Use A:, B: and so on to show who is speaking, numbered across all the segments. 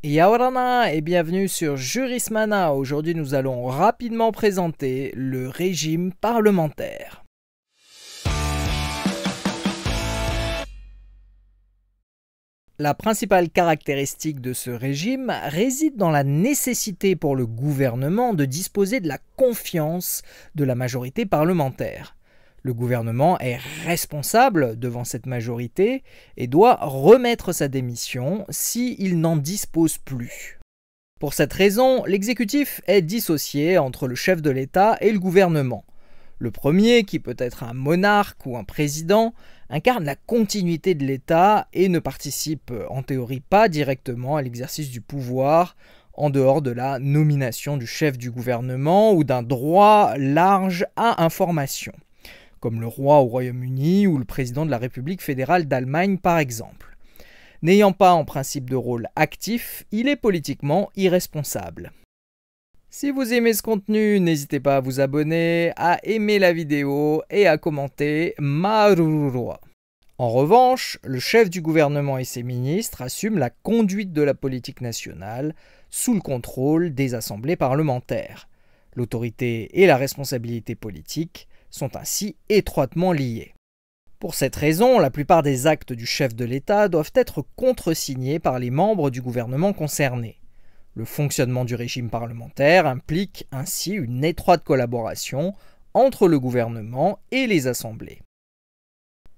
A: Yaorana et bienvenue sur Jurismana. Aujourd'hui, nous allons rapidement présenter le régime parlementaire. La principale caractéristique de ce régime réside dans la nécessité pour le gouvernement de disposer de la confiance de la majorité parlementaire. Le gouvernement est responsable devant cette majorité et doit remettre sa démission s'il n'en dispose plus. Pour cette raison, l'exécutif est dissocié entre le chef de l'État et le gouvernement. Le premier, qui peut être un monarque ou un président, incarne la continuité de l'État et ne participe en théorie pas directement à l'exercice du pouvoir, en dehors de la nomination du chef du gouvernement ou d'un droit large à information, comme le roi au Royaume-Uni ou le président de la République fédérale d'Allemagne par exemple. N'ayant pas en principe de rôle actif, il est politiquement irresponsable. Si vous aimez ce contenu, n'hésitez pas à vous abonner, à aimer la vidéo et à commenter Marurua. En revanche, le chef du gouvernement et ses ministres assument la conduite de la politique nationale sous le contrôle des assemblées parlementaires. L'autorité et la responsabilité politique sont ainsi étroitement liés. Pour cette raison, la plupart des actes du chef de l'État doivent être contresignés par les membres du gouvernement concerné. Le fonctionnement du régime parlementaire implique ainsi une étroite collaboration entre le gouvernement et les assemblées.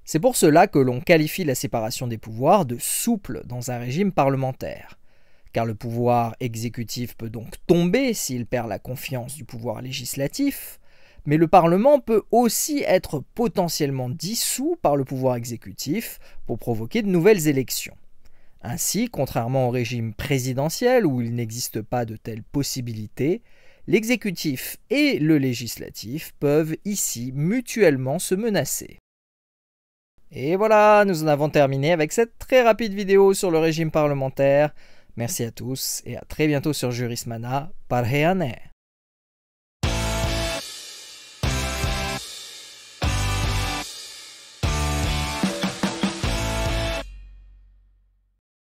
A: C'est pour cela que l'on qualifie la séparation des pouvoirs de souple dans un régime parlementaire, car le pouvoir exécutif peut donc tomber s'il perd la confiance du pouvoir législatif, mais le Parlement peut aussi être potentiellement dissous par le pouvoir exécutif pour provoquer de nouvelles élections. Ainsi, contrairement au régime présidentiel où il n'existe pas de telle possibilité, l'exécutif et le législatif peuvent ici mutuellement se menacer. Et voilà, nous en avons terminé avec cette très rapide vidéo sur le régime parlementaire. Merci à tous et à très bientôt sur Jurismana. Parheane.